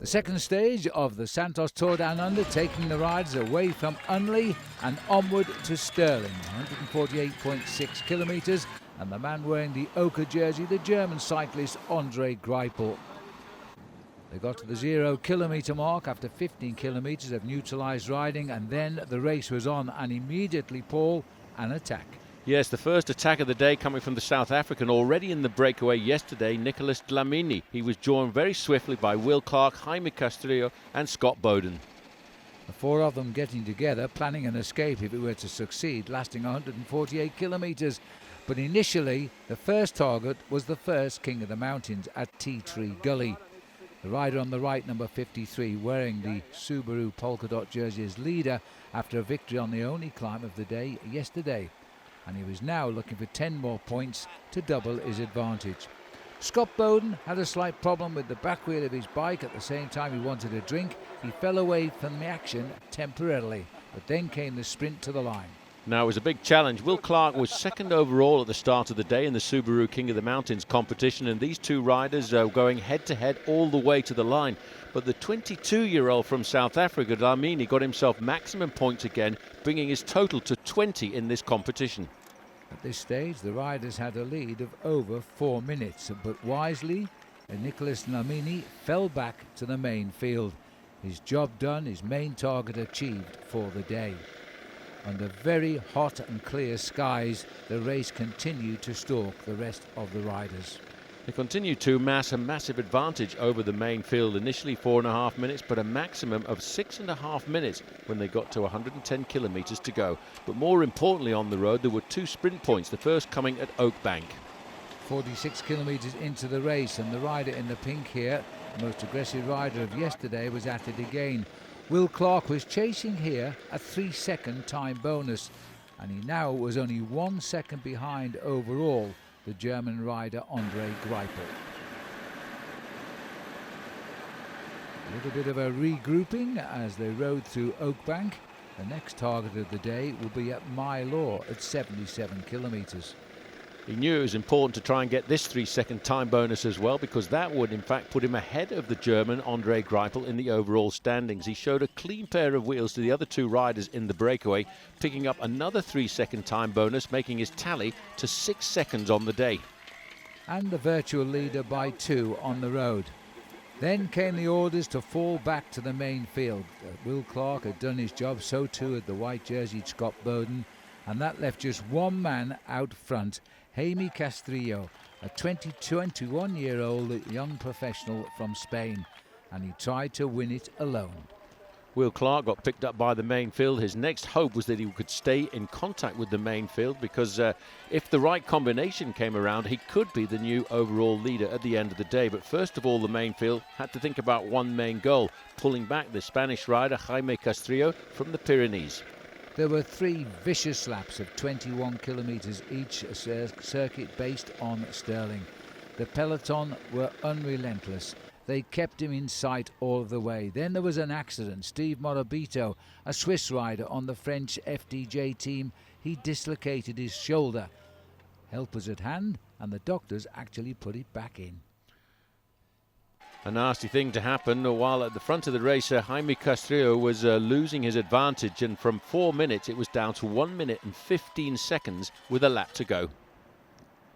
The second stage of the Santos Tour Down Under, taking the riders away from Unley and onward to Stirling, 148.6 kilometres, and the man wearing the ochre jersey, the German cyclist André Greipel. They got to the 0 kilometre mark after 15 kilometres of neutralised riding, and then the race was on, and immediately, Paul, an attack. Yes, the first attack of the day coming from the South African. Already in the breakaway yesterday, Nicholas Dlamini. He was joined very swiftly by Will Clark, Jaime Castrillo and Scott Bowden. The four of them getting together, planning an escape if it were to succeed, lasting 148 kilometres. But initially, the first target was the first King of the Mountains at Tea Tree Gully. The rider on the right, number 53, wearing the Subaru polka dot jersey as leader after a victory on the only climb of the day yesterday. And he was now looking for 10 more points to double his advantage. Scott Bowden had a slight problem with the back wheel of his bike. At the same time he wanted a drink. He fell away from the action temporarily, but then came the sprint to the line. Now it was a big challenge. Will Clark was second overall at the start of the day in the Subaru King of the Mountains competition, and these two riders are going head to head all the way to the line. But the 22-year-old from South Africa, Dlamini, got himself maximum points again, bringing his total to 20 in this competition. At this stage, the riders had a lead of over 4 minutes, but wisely, Nicholas Dlamini fell back to the main field. His job done, his main target achieved for the day. Under very hot and clear skies, the race continued to stalk the rest of the riders. They continued to amass a massive advantage over the main field. Initially 4.5 minutes, but a maximum of 6.5 minutes when they got to 110 kilometres to go. But more importantly on the road, there were two sprint points, the first coming at Oakbank. 46 kilometres into the race, and the rider in the pink here, the most aggressive rider of yesterday, was at it again. Will Clark was chasing here a 3-second time bonus, and he now was only 1 second behind overall the German rider André Greipel. A little bit of a regrouping as they rode through Oakbank. The next target of the day will be at Mylor at 77 kilometres. He knew it was important to try and get this 3-second time bonus as well, because that would in fact put him ahead of the German André Greipel in the overall standings. He showed a clean pair of wheels to the other two riders in the breakaway, picking up another 3-second time bonus, making his tally to 6 seconds on the day. And the virtual leader by 2 on the road. Then came the orders to fall back to the main field. Will Clark had done his job, so too had the white-jerseyed Scott Bowden, and that left just one man out front, Jaime Castrillo, a 21-year-old young professional from Spain, and he tried to win it alone. Will Clark got picked up by the main field. His next hope was that he could stay in contact with the main field, because if the right combination came around, he could be the new overall leader at the end of the day. But first of all, the main field had to think about one main goal, pulling back the Spanish rider Jaime Castrillo from the Pyrenees. There were 3 vicious laps of 21 kilometres each, a circuit based on Stirling. The peloton were unrelentless. They kept him in sight all of the way. Then there was an accident. Steve Morabito, a Swiss rider on the French FDJ team, he dislocated his shoulder. Help was at hand, and the doctors actually put it back in. A nasty thing to happen while at the front of the race, Jaime Castrillo was losing his advantage, and from 4 minutes it was down to 1 minute and 15 seconds with a lap to go.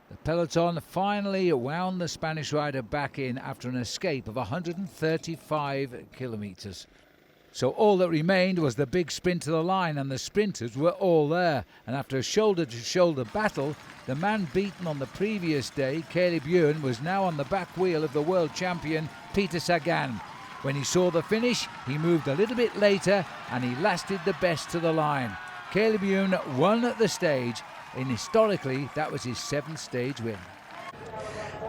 The peloton finally wound the Spanish rider back in after an escape of 135 kilometres. So all that remained was the big sprint to the line, and the sprinters were all there. And after a shoulder-to-shoulder battle, the man beaten on the previous day, Caleb Ewan, was now on the back wheel of the world champion, Peter Sagan. When he saw the finish, he moved a little bit later, and he lasted the best to the line. Caleb Ewan won at the stage, and historically, that was his 7th stage win.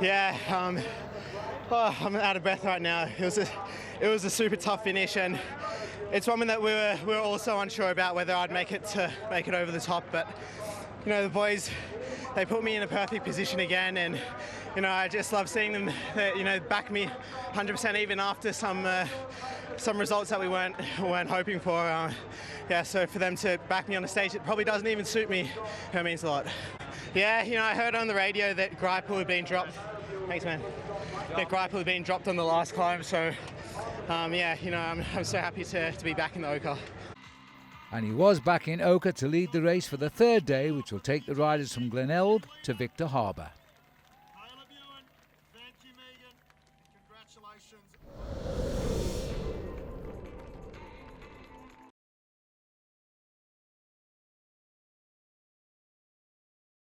Yeah, I'm out of breath right now. It was a super tough finish, and it's something that we were also unsure about whether I'd make it over the top. But you know, the boys, they put me in a perfect position again, and you know, I just love seeing them, back me 100% even after some results that we weren't hoping for. Yeah, so for them to back me on the stage, it probably doesn't even suit me. It means a lot. Yeah, you know, I heard on the radio that Greipel had been dropped Thanks, man. Yeah, Gripe had been dropped on the last climb, so yeah, you know, I'm so happy to be back in the Oka. And he was back in Oka to lead the race for the third day, which will take the riders from Glenelg to Victor Harbour.